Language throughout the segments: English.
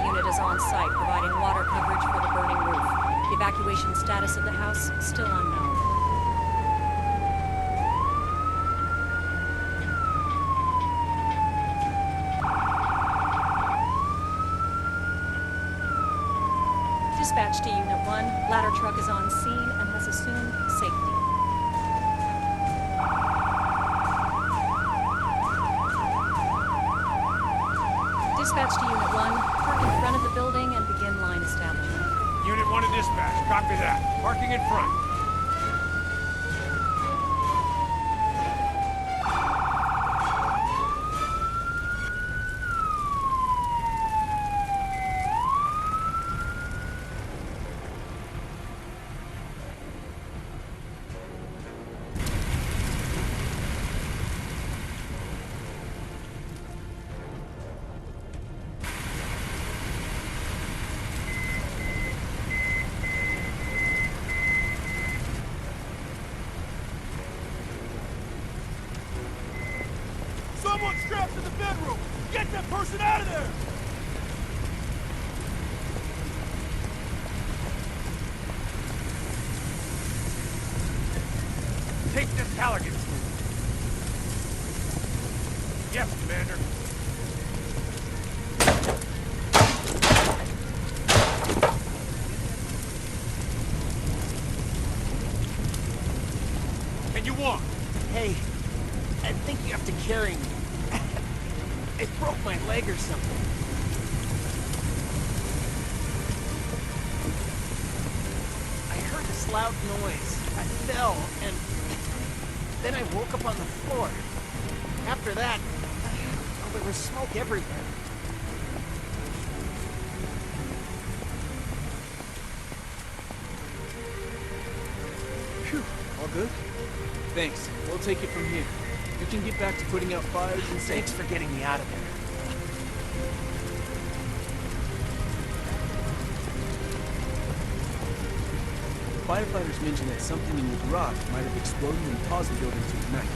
unit is on site, providing water coverage for the burning roof. The evacuation status of the house still unknown. Dispatch to Unit 1. Ladder truck is on scene and has assumed safety. Dispatch to Unit 1. Park in front of the building and begin line establishment. Unit 1 to dispatch. Copy that. Parking in front. Someone strapped to the bedroom! Get that person out of there! Take this Halligan. Yes, Commander. And you want? Hey, I think you have to carry me. It broke my leg or something. I heard this loud noise. I fell, and then I woke up on the floor. After that, well, there was smoke everywhere. Phew, all good? Thanks. We'll take it from here. You can get back to putting out fires and Thanks for getting me out of there. Firefighters mentioned that something in the garage might have exploded and caused the building to ignite.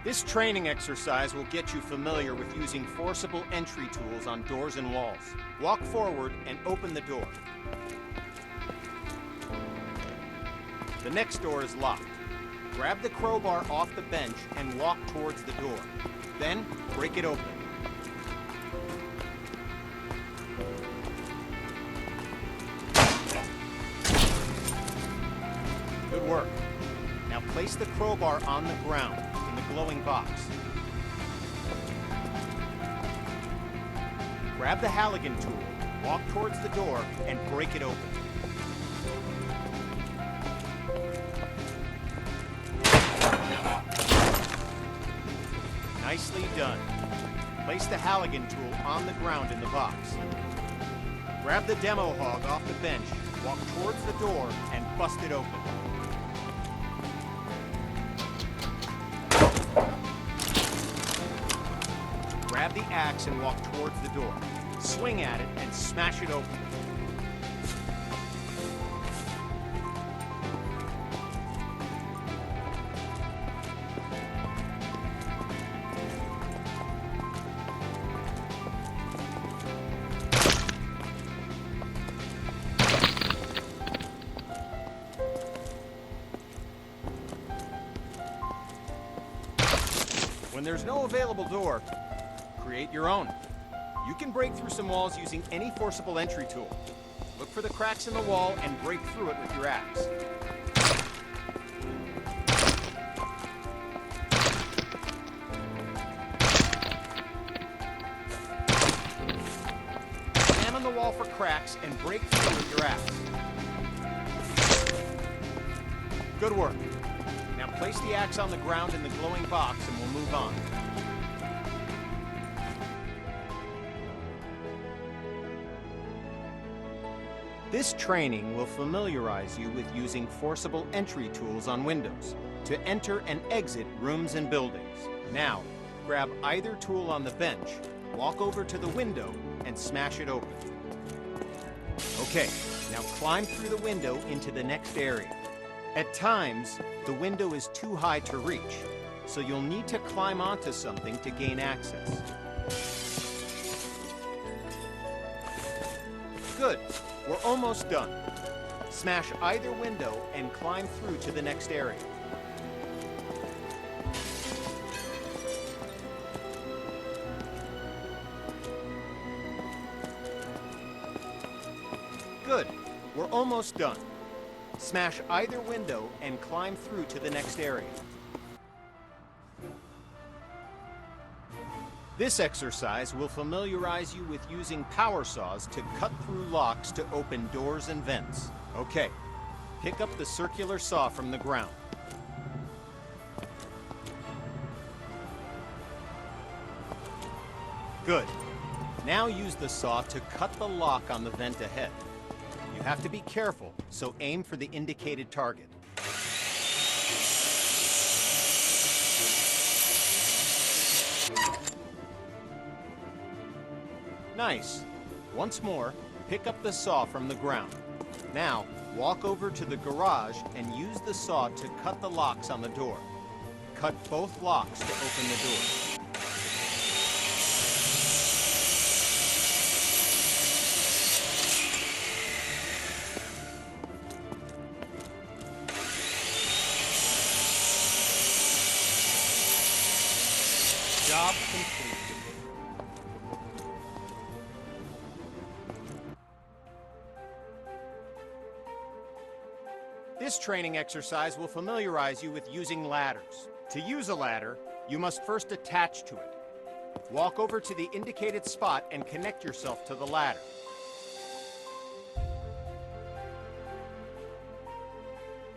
This training exercise will get you familiar with using forcible entry tools on doors and walls. Walk forward and open the door. The next door is locked. Grab the crowbar off the bench and walk towards the door. Then, break it open. Good work. Now place the crowbar on the ground in the glowing box. Grab the Halligan tool, walk towards the door, and break it open. Nicely done. Place the Halligan tool on the ground in the box. Grab the demo hog off the bench, walk towards the door, and bust it open. Grab the axe and walk towards the door. Swing at it and smash it open. When there's no available door, create your own. You can break through some walls using any forcible entry tool. Look for the cracks in the wall and break through it with your axe. Examine the wall for cracks and break through with your axe. Good work. Now place the axe on the ground in the glowing box and we'll move on. This training will familiarize you with using forcible entry tools on windows to enter and exit rooms and buildings. Now, grab either tool on the bench, walk over to the window, and smash it open. Okay, now climb through the window into the next area. At times, the window is too high to reach, so you'll need to climb onto something to gain access. Good. We're almost done. Smash either window and climb through to the next area. Good. We're almost done. Smash either window and climb through to the next area. This exercise will familiarize you with using power saws to cut through locks to open doors and vents. Okay, pick up the circular saw from the ground. Good. Now use the saw to cut the lock on the vent ahead. You have to be careful, so aim for the indicated target. Nice. Once more, pick up the saw from the ground. Now, walk over to the garage and use the saw to cut the locks on the door. Cut both locks to open the door. Job complete. This training exercise will familiarize you with using ladders. To use a ladder, you must first attach to it. Walk over to the indicated spot and connect yourself to the ladder.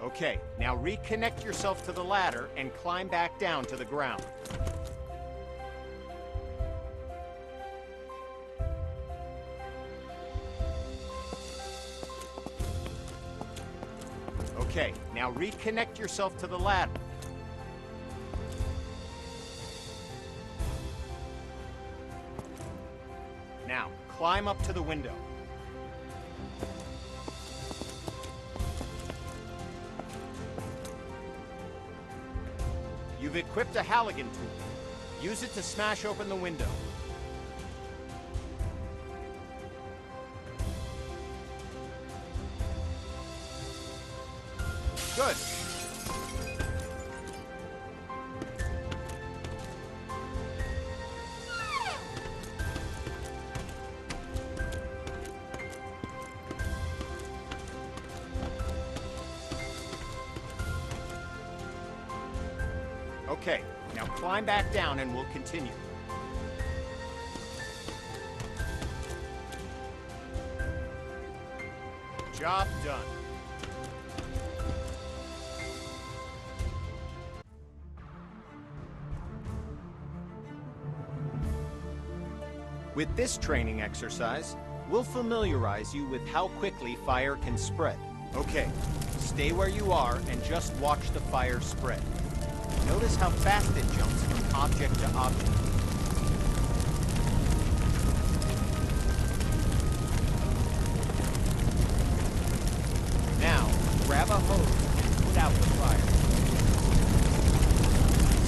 Okay, now reconnect yourself to the ladder and climb back down to the ground. Okay, now reconnect yourself to the ladder. Now, climb up to the window. You've equipped a Halligan tool. Use it to smash open the window. Good. Okay, now climb back down and we'll continue. Job done. With this training exercise, we'll familiarize you with how quickly fire can spread. Okay, stay where you are and just watch the fire spread. Notice how fast it jumps from object to object. Now, grab a hose and put out the fire.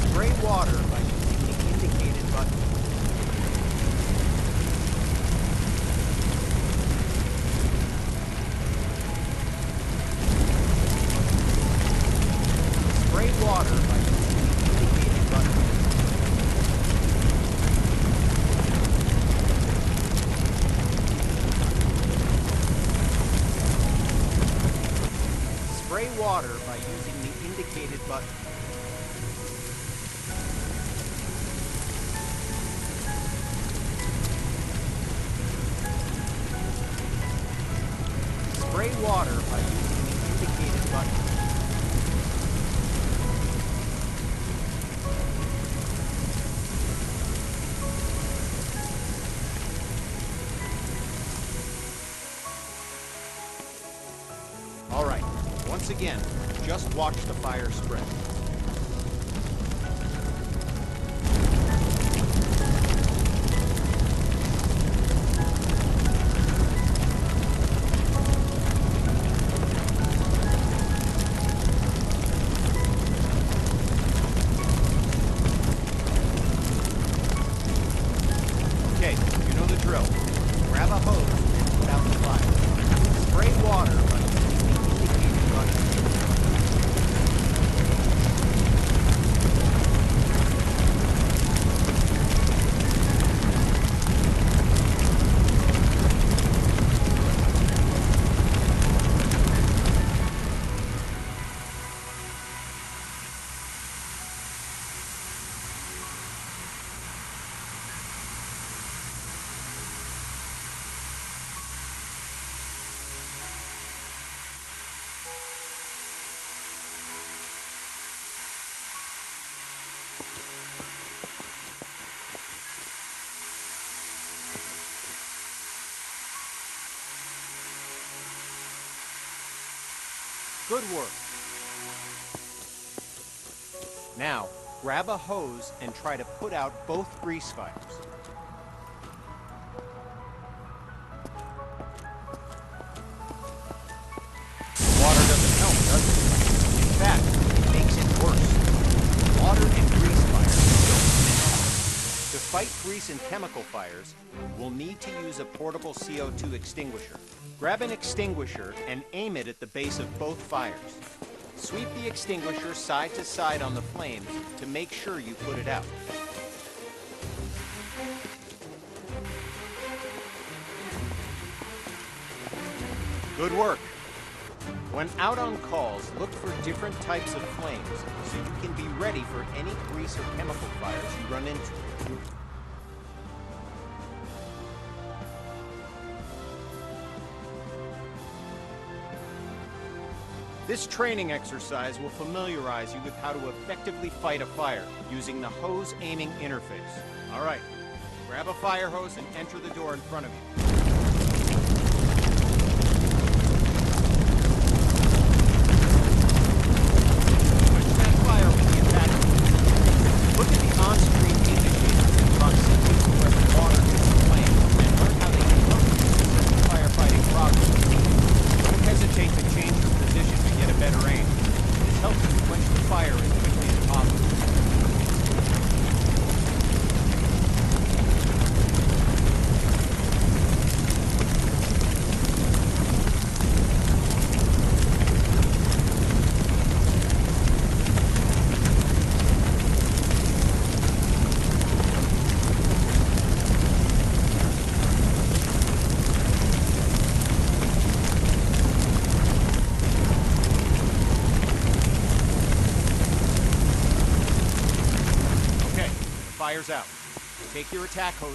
Spray water by using the indicated button. Spray water by using the indicated button. Spray water by using the indicated button. Spray water by using the indicated button. All right, once again, just watch the fire spread. Okay, you know the drill. Grab a hose and put out the fire. Spray water by using the indicated button. Good work. Now, grab a hose and try to put out both grease fires. Water doesn't help, does it? In fact, it makes it worse. Water and grease fires don't mix. To fight grease and chemical fires, we'll need to use a portable CO2 extinguisher. Grab an extinguisher and aim it at the base of both fires. Sweep the extinguisher side to side on the flames to make sure you put it out. Good work. When out on calls, look for different types of flames so you can be ready for any grease or chemical fires you run into. This training exercise will familiarize you with how to effectively fight a fire using the hose aiming interface. All right, grab a fire hose and enter the door in front of you. Switch that fire with the attachment. Look at the on-screen indicators in proximity to where the water hits the flame and learn how they can help you in firefighting progress. Don't hesitate to change your position to get a better aim. This helps you quench the fire as quickly as possible. take your attack hose.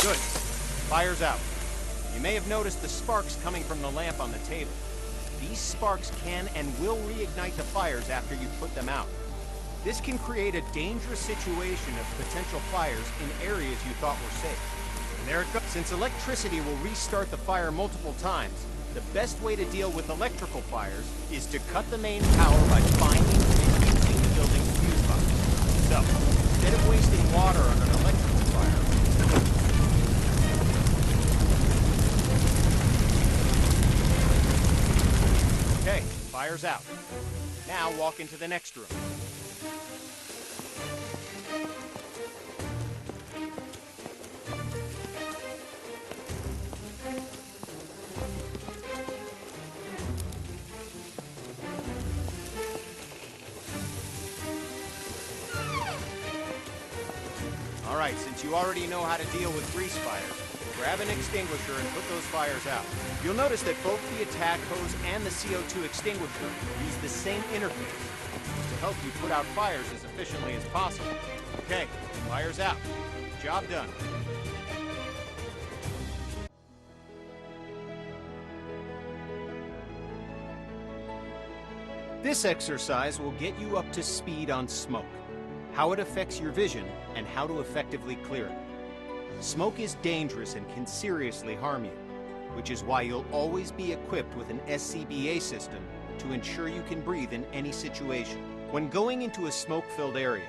Good. Fire's out. You may have noticed the sparks coming from the lamp on the table. These sparks can and will reignite the fires after you put them out. This can create a dangerous situation of potential fires in areas you thought were safe. And there it goes. Since electricity will restart the fire multiple times, the best way to deal with electrical fires is to cut the main power by finding and using the building's fuse box. So, instead of wasting water on an electrical fire, okay, fire's out. Now walk into the next room. All right, since you already know how to deal with grease fires, grab an extinguisher and put those fires out. You'll notice that both the attack hose and the CO2 extinguisher use the same interface to help you put out fires as efficiently as possible. Okay, fire's out. Job done. This exercise will get you up to speed on smoke, how it affects your vision, and how to effectively clear it. Smoke is dangerous and can seriously harm you, which is why you'll always be equipped with an SCBA system to ensure you can breathe in any situation. When going into a smoke-filled area,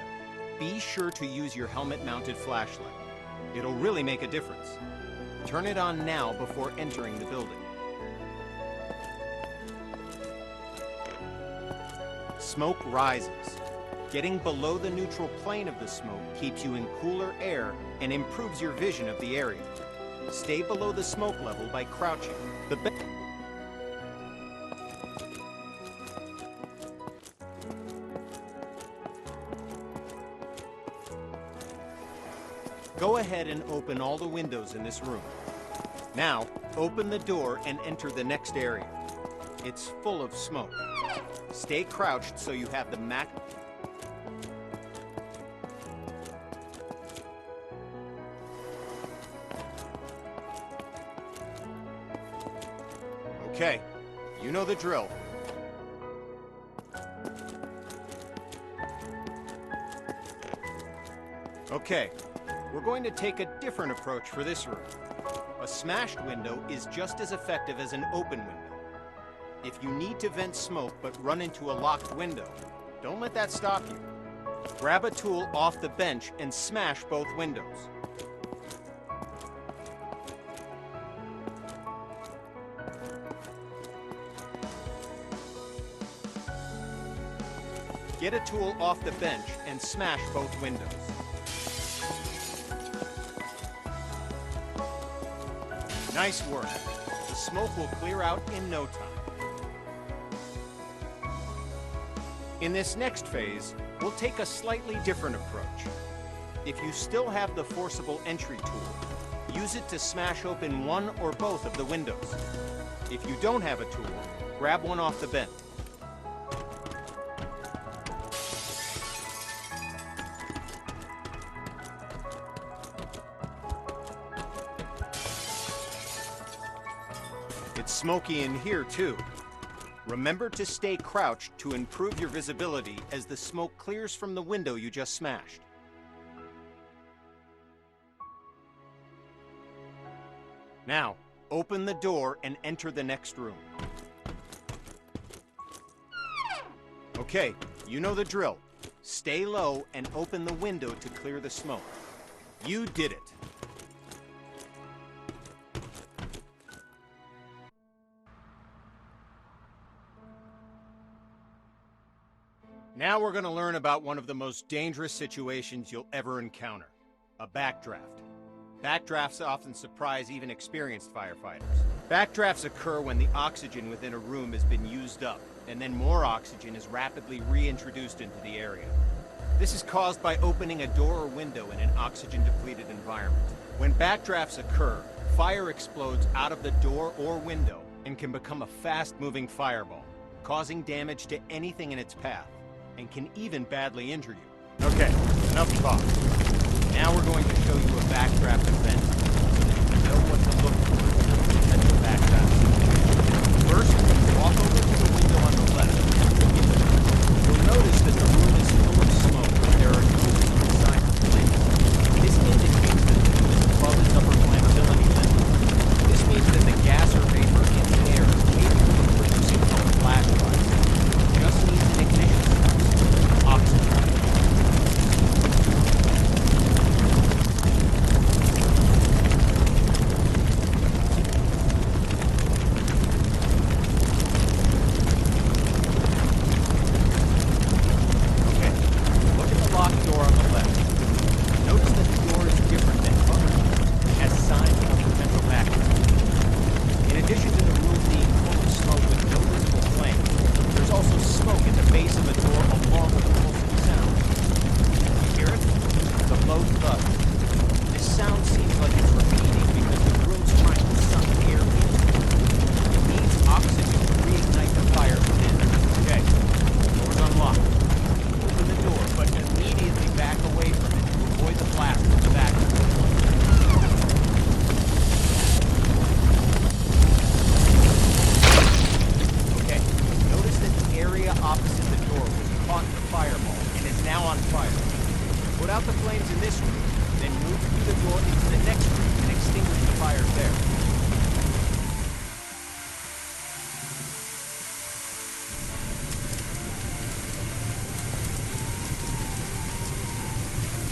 be sure to use your helmet-mounted flashlight. It'll really make a difference. Turn it on now before entering the building. Smoke rises. Getting below the neutral plane of the smoke keeps you in cooler air and improves your vision of the area. Stay below the smoke level by crouching. Go ahead and open all the windows in this room. Now, open the door and enter the next area. It's full of smoke. Stay crouched so you have the Okay, you know the drill. Okay, we're going to take a different approach for this room. A smashed window is just as effective as an open window. If you need to vent smoke but run into a locked window, don't let that stop you. Grab a tool off the bench and smash both windows. Get a tool off the bench and smash both windows. Nice work. The smoke will clear out in no time. In this next phase, we'll take a slightly different approach. If you still have the forcible entry tool, use it to smash open one or both of the windows. If you don't have a tool, grab one off the bench. It's smoky in here, too. Remember to stay crouched to improve your visibility as the smoke clears from the window you just smashed. Now, open the door and enter the next room. Okay, you know the drill. Stay low and open the window to clear the smoke. You did it. Now we're going to learn about one of the most dangerous situations you'll ever encounter, a backdraft. Backdrafts often surprise even experienced firefighters. Backdrafts occur when the oxygen within a room has been used up, and then more oxygen is rapidly reintroduced into the area. This is caused by opening a door or window in an oxygen-depleted environment. When backdrafts occur, fire explodes out of the door or window and can become a fast-moving fireball, causing damage to anything in its path, and can even badly injure you. Okay, enough talk. Now we're going to show you a backdraft event so that you know what to look for in potential backdrafts. First, walk over to the window on the left. You'll notice that the room is full of smoke, but there are no visible signs of flames. This indicates that the room is above its upper flammability limit. This means that the gas or vapor in the air is capable of producing a flash fire. It just needs an ignition source, oxygen.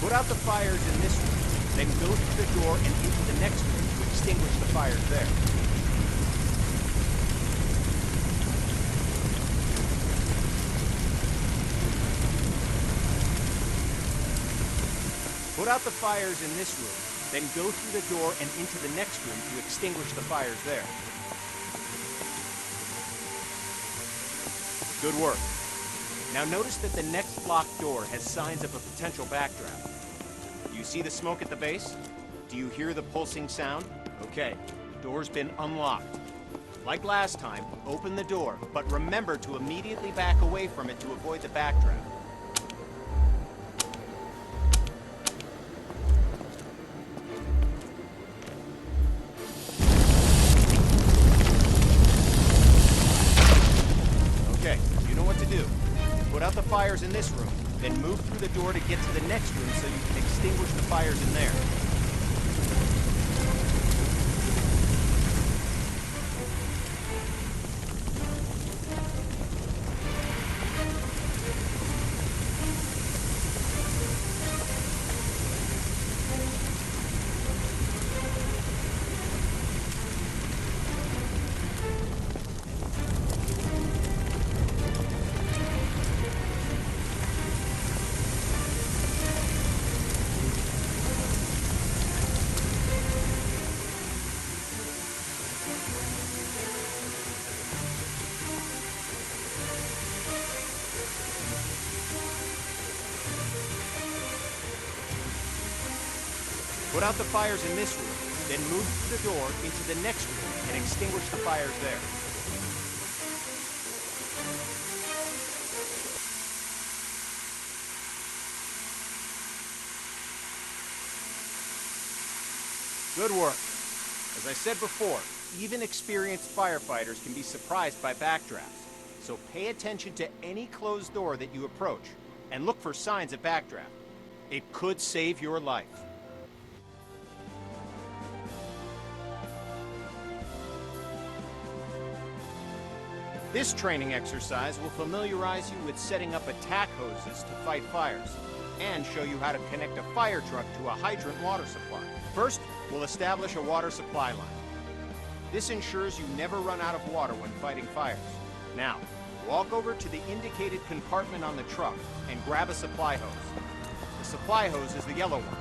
Put out the fires in this room, then go through the door and into the next room to extinguish the fires there. Put out the fires in this room, then go through the door and into the next room to extinguish the fires there. Good work. Now notice that the next locked door has signs of a potential backdraft. Do you see the smoke at the base? Do you hear the pulsing sound? Okay, the door's been unlocked. Like last time, open the door, but remember to immediately back away from it to avoid the backdraft. Okay, you know what to do. Put out the fires in this room, then move through the door to get to the next room so you can extinguish the fires in there. Put out the fires in this room, then move through the door into the next room and extinguish the fires there. Good work. As I said before, even experienced firefighters can be surprised by backdrafts. So pay attention to any closed door that you approach and look for signs of backdraft. It could save your life. This training exercise will familiarize you with setting up attack hoses to fight fires and show you how to connect a fire truck to a hydrant water supply. First, we'll establish a water supply line. This ensures you never run out of water when fighting fires. Now, walk over to the indicated compartment on the truck and grab a supply hose. The supply hose is the yellow one.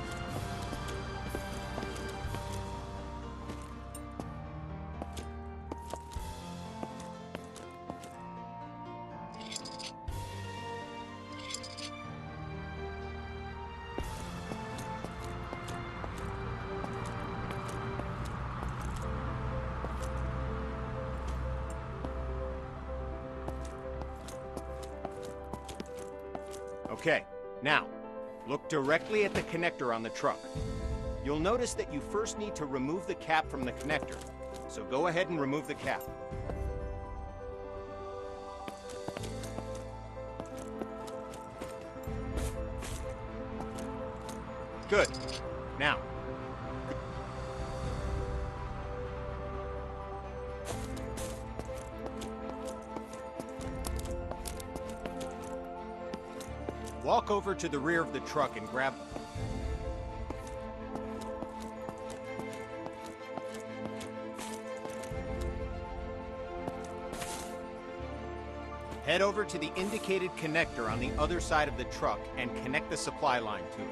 Okay, now, look directly at the connector on the truck. You'll notice that you first need to remove the cap from the connector. So go ahead and remove the cap. Good. Now, walk over to the rear of the truck and grab... Head over to the indicated connector on the other side of the truck and connect the supply line to it.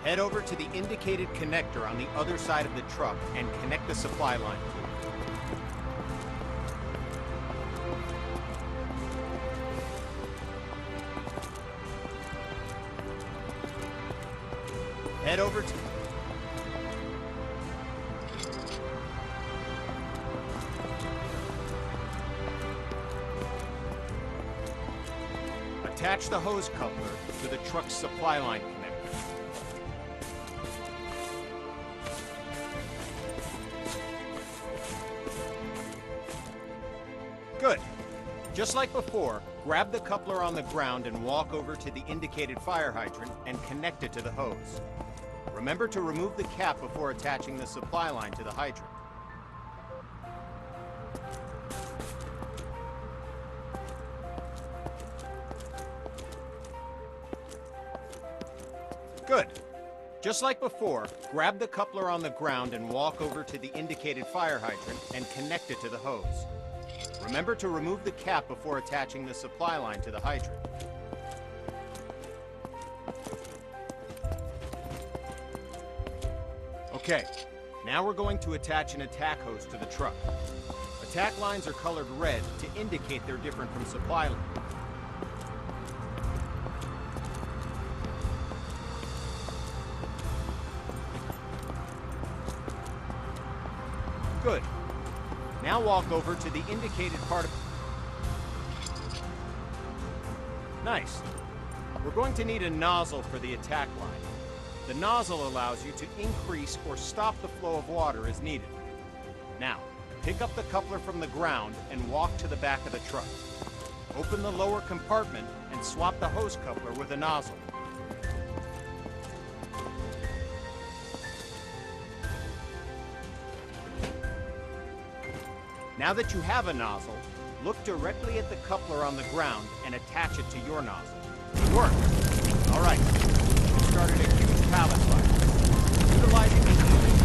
Head over to the indicated connector on the other side of the truck and connect the supply line to it. Head over to... Attach the hose coupler to the truck's supply line connector. Good. Just like before, grab the coupler on the ground and walk over to the indicated fire hydrant and connect it to the hose. Remember to remove the cap before attaching the supply line to the hydrant. Good. Just like before, grab the coupler on the ground and walk over to the indicated fire hydrant and connect it to the hose. Remember to remove the cap before attaching the supply line to the hydrant. Okay, now we're going to attach an attack hose to the truck. Attack lines are colored red to indicate they're different from supply lines. Good. Now walk over to the indicated part of... Nice. We're going to need a nozzle for the attack line. The nozzle allows you to increase or stop the flow of water as needed. Now, pick up the coupler from the ground and walk to the back of the truck. Open the lower compartment and swap the hose coupler with a nozzle. Now that you have a nozzle, look directly at the coupler on the ground and attach it to your nozzle. It worked. All right. You started a huge pallet fire. Utilizing the